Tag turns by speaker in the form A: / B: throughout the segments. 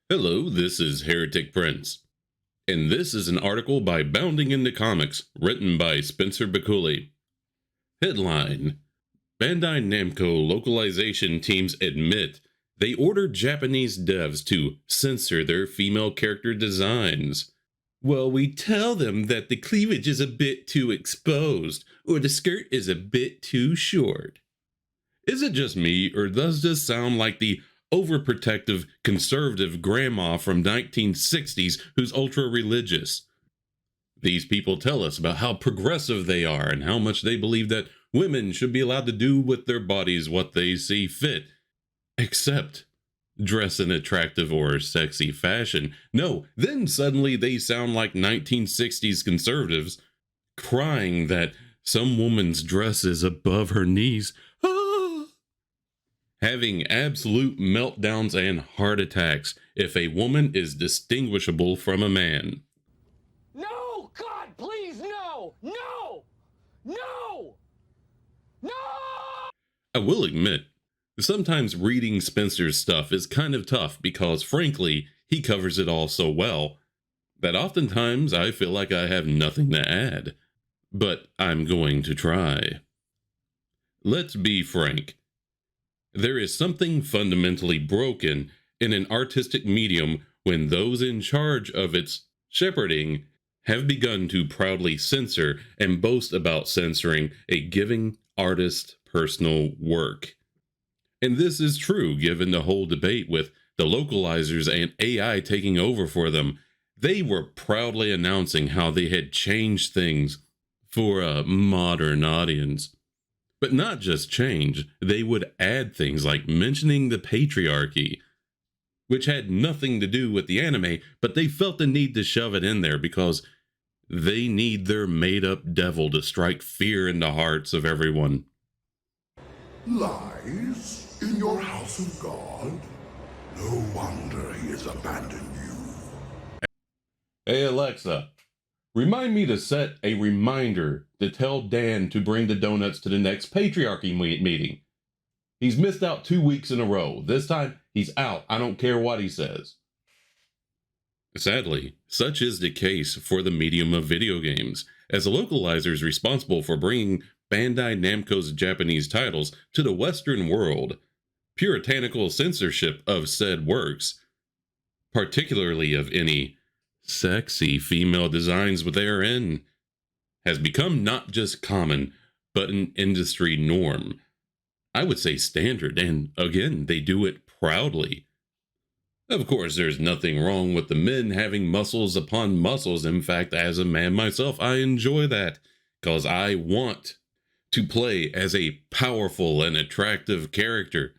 A: Hello, this is Heretic Prince, and this is an article by Bounding into Comics, written by Spencer Baculi. Headline: Bandai Namco localization teams admit they ordered Japanese devs to censor their female character designs. Well, we tell them that the cleavage is a bit too exposed, or the skirt is a bit too short. Is it just me, or does this sound like the overprotective conservative grandma from 1960s who's ultra religious? These people tell us about how progressive they are and how much they believe that women should be allowed to do with their bodies what they see fit, except dress in attractive or sexy fashion. No, then suddenly they sound like 1960s conservatives crying that some woman's dress is above her knees. Having absolute meltdowns and heart attacks if a woman is distinguishable from a man.
B: No! God, please, no! No! No! No!
A: I will admit, sometimes reading Spencer's stuff is kind of tough because, frankly, he covers it all so well that oftentimes I feel like I have nothing to add. But I'm going to try. Let's be frank. There is something fundamentally broken in an artistic medium when those in charge of its shepherding have begun to proudly censor and boast about censoring a giving artist's personal work. And this is true given the whole debate with the localizers and AI taking over for them. They were proudly announcing how they had changed things for a modern audience. But not just change, they would add things like mentioning the patriarchy, which had nothing to do with the anime, but they felt the need to shove it in there because they need their made-up devil to strike fear in the hearts of everyone.
C: Lies in your house of God? No wonder he has abandoned you.
A: Hey Alexa, remind me to set a reminder to tell Dan to bring the donuts to the next patriarchy meeting. He's missed out 2 weeks in a row. This time, he's out. I don't care what he says. Sadly, such is the case for the medium of video games, as the localizers responsible for bringing Bandai Namco's Japanese titles to the Western world. Puritanical censorship of said works, particularly of any sexy female designs therein, has become not just common, but an industry norm. I would say standard, and again, they do it proudly. Of course, there's nothing wrong with the men having muscles upon muscles. In fact, as a man myself, I enjoy that, because I want to play as a powerful and attractive character.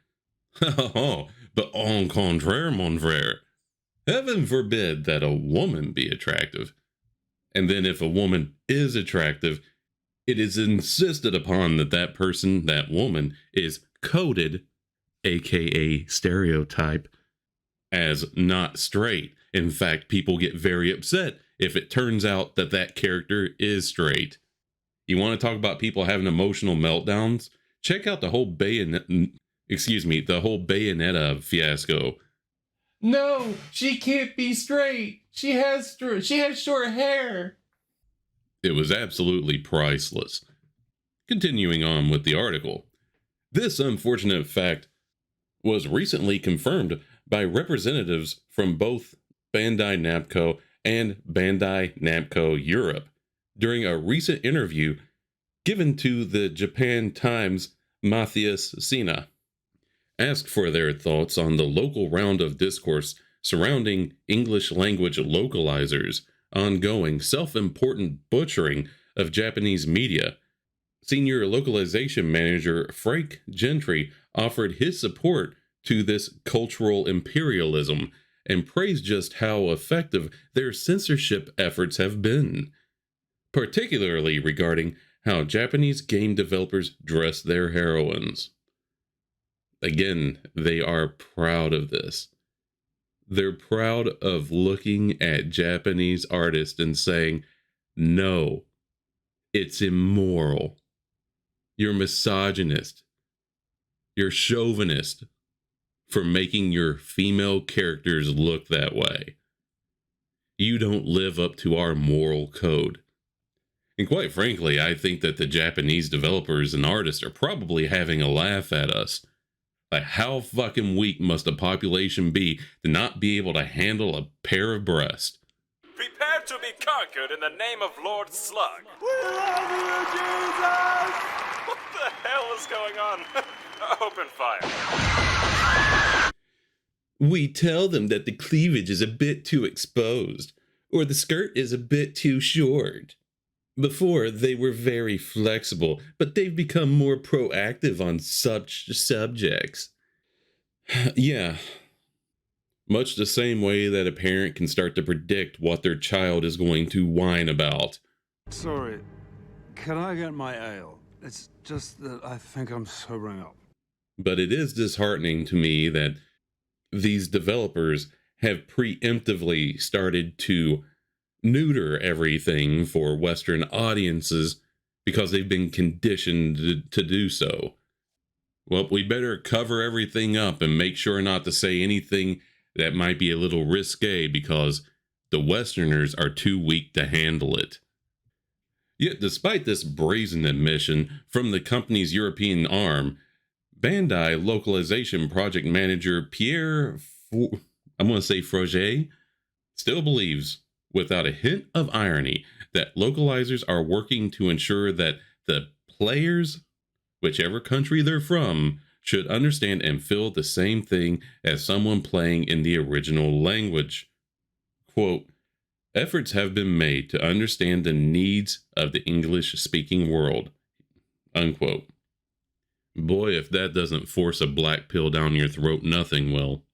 A: But au contraire, mon frere, heaven forbid that a woman be attractive. And then if a woman is attractive, it is insisted upon that that person, that woman, is coded, aka stereotype, as not straight. In fact, people get very upset if it turns out that that character is straight. You want to talk about people having emotional meltdowns? Check out the whole Bayonetta fiasco. No, she can't be straight. She has short hair. It was absolutely priceless. Continuing on with the article. This unfortunate fact was recently confirmed by representatives from both Bandai Namco and Bandai Namco Europe during a recent interview given to the Japan Times. Matthias Sina asked for their thoughts on the local round of discourse surrounding English language localizers' ongoing self-important butchering of Japanese media. Senior localization manager Frank Gentry offered his support to this cultural imperialism and praised just how effective their censorship efforts have been, particularly regarding how Japanese game developers dress their heroines. Again, they are proud of this. They're proud of looking at Japanese artists and saying, no, it's immoral. You're misogynist. You're chauvinist. for making your female characters look that way. You don't live up to our moral code. And quite frankly, I think that the Japanese developers and artists are probably having a laugh at us. Like, how fucking weak must a population be to not be able to handle a pair of breasts?
D: Prepare to be conquered in the name of Lord Slug.
E: We love you, Jesus!
D: What the hell is going on? Open fire.
A: We tell them that the cleavage is a bit too exposed, or the skirt is a bit too short. Before, they were very flexible, but they've become more proactive on such subjects. Yeah. Much the same way that a parent can start to predict what their child is going to whine about.
E: Sorry, can I get my ale? It's just that I think I'm sobering up.
A: But it is disheartening to me that these developers have preemptively started to neuter everything for Western audiences because they've been conditioned to do so. Well, we better cover everything up and make sure not to say anything that might be a little risque because the Westerners are too weak to handle it. Yet, despite this brazen admission from the company's European arm, Bandai Localization project manager Pierre Froger still believes, without a hint of irony, that localizers are working to ensure that the players, whichever country they're from, should understand and feel the same thing as someone playing in the original language. Quote, efforts have been made to understand the needs of the English-speaking world. Unquote. Boy, if that doesn't force a black pill down your throat, nothing will.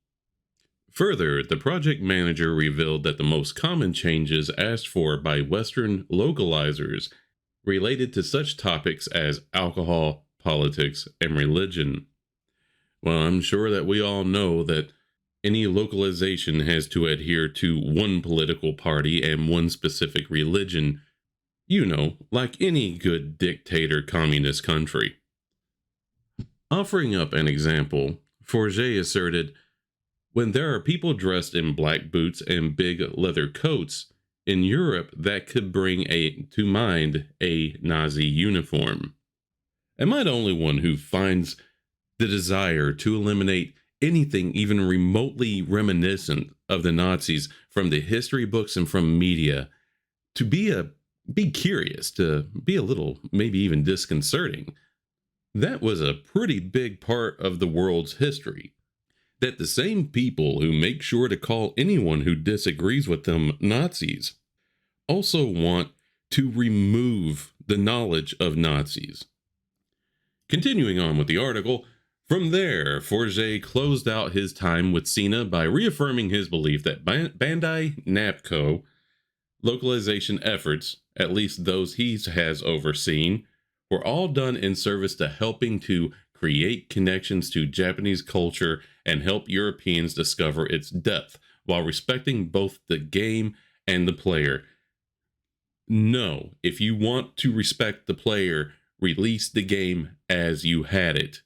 A: Further, the project manager revealed that the most common changes asked for by Western localizers related to such topics as alcohol, politics, and religion. Well, I'm sure that we all know that any localization has to adhere to one political party and one specific religion, you know, like any good dictator communist country. Offering up an example, Forget asserted, when there are people dressed in black boots and big leather coats, in Europe that could bring to mind a Nazi uniform. Am I the only one who finds the desire to eliminate anything even remotely reminiscent of the Nazis from the history books and from media to be curious, to be a little, maybe even disconcerting? That was a pretty big part of the world's history. That the same people who make sure to call anyone who disagrees with them Nazis also want to remove the knowledge of Nazis. Continuing on with the article, from there, Forget closed out his time with Cena by reaffirming his belief that Bandai Namco localization efforts, at least those he has overseen, were all done in service to helping to create connections to Japanese culture and help Europeans discover its depth while respecting both the game and the player. No, if you want to respect the player, release the game as you had it.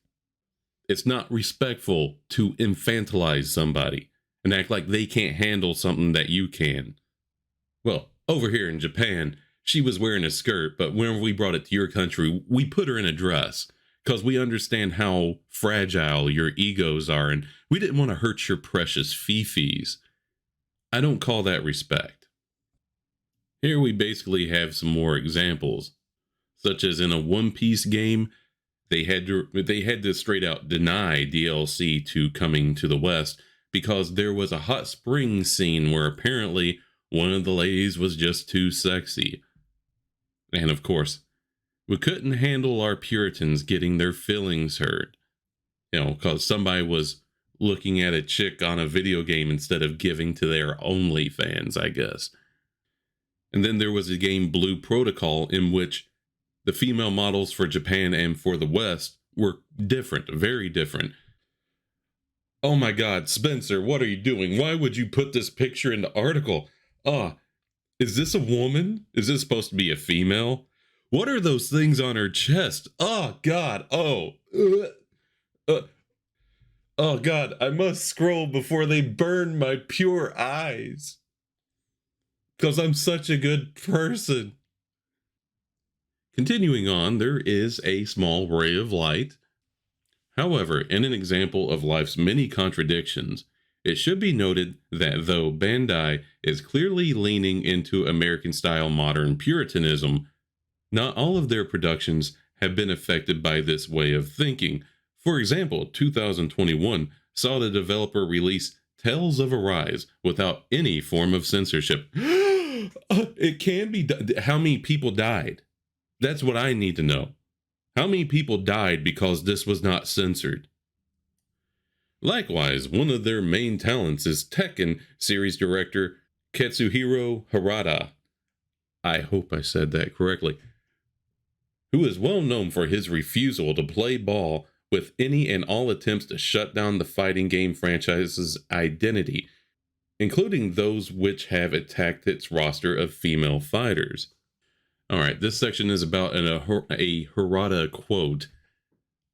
A: It's not respectful to infantilize somebody and act like they can't handle something that you can. Well, over here in Japan, she was wearing a skirt, but when we brought it to your country, we put her in a dress because we understand how fragile your egos are and we didn't want to hurt your precious fifis. I don't call that respect. Here we basically have some more examples, such as in a One Piece game, they had to straight out deny DLC to coming to the West because there was a hot spring scene where apparently one of the ladies was just too sexy. And of course, we couldn't handle our Puritans getting their feelings hurt. You know, because somebody was looking at a chick on a video game instead of giving to their OnlyFans, I guess. And then there was a game Blue Protocol in which the female models for Japan and for the West were different, very different. Oh my God, Spencer, what are you doing? Why would you put this picture in the article? Is this a woman? Is this supposed to be a female? What are those things on her chest? Oh God, Oh God, I must scroll before they burn my pure eyes. Because I'm such a good person. Continuing on, there is a small ray of light. However, in an example of life's many contradictions, it should be noted that though Bandai is clearly leaning into American-style modern Puritanism, not all of their productions have been affected by this way of thinking. For example, 2021 saw the developer release Tales of Arise without any form of censorship. It can be. How many people died? That's what I need to know. How many people died because this was not censored? Likewise, one of their main talents is Tekken series director Katsuhiro Harada. I hope I said that correctly. Who is well known for his refusal to play ball with any and all attempts to shut down the fighting game franchise's identity, including those which have attacked its roster of female fighters. All right, this section is about a Harada quote.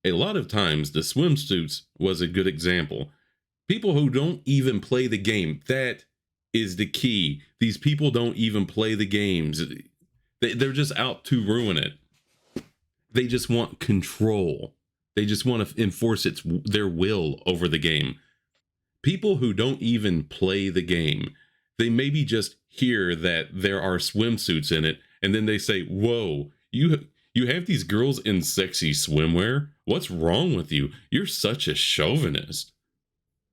A: A lot of times, the swimsuits was a good example. People who don't even play the game, that is the key. These people don't even play the games. They're just out to ruin it. They just want control. They just want to enforce their will over the game. People who don't even play the game, they maybe just hear that there are swimsuits in it, and then they say, whoa, you have these girls in sexy swimwear? What's wrong with you? You're such a chauvinist.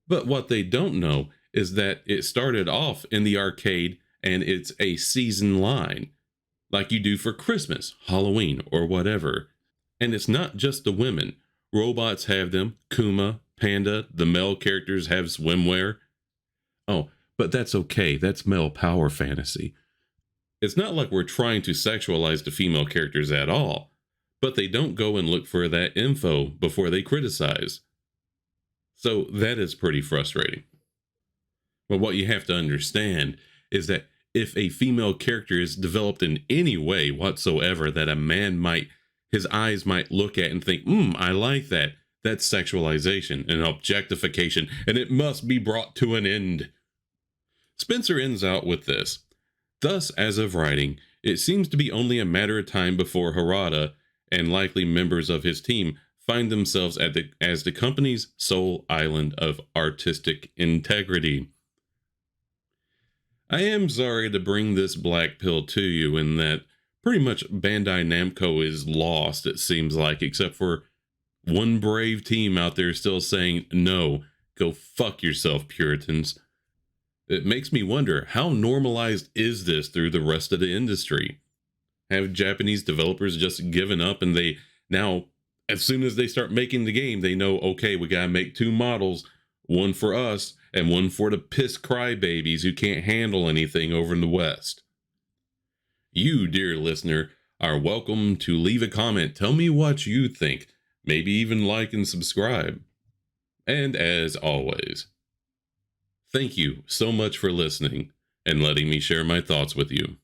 A: But what they don't know is that it started off in the arcade and it's a season line, like you do for Christmas, Halloween, or whatever. And it's not just the women. Robots have them, Kuma, Panda, the male characters have swimwear. Oh, but that's okay, that's male power fantasy. It's not like we're trying to sexualize the female characters at all, but they don't go and look for that info before they criticize. So that is pretty frustrating. But what you have to understand is that if a female character is developed in any way whatsoever that a man his eyes might look at and think, I like that. That's sexualization and objectification, and it must be brought to an end. Spencer ends out with this. Thus, as of writing, it seems to be only a matter of time before Harada and likely members of his team find themselves as the company's sole island of artistic integrity. I am sorry to bring this black pill to you in that pretty much Bandai Namco is lost, it seems like, except for one brave team out there still saying, no, go fuck yourself, Puritans. It makes me wonder, how normalized is this through the rest of the industry? Have Japanese developers just given up and they now, as soon as they start making the game, they know, okay, we gotta make 2 models, one for us and one for the piss crybabies who can't handle anything over in the West? You, dear listener, are welcome to leave a comment. Tell me what you think. Maybe even like and subscribe. And as always, thank you so much for listening and letting me share my thoughts with you.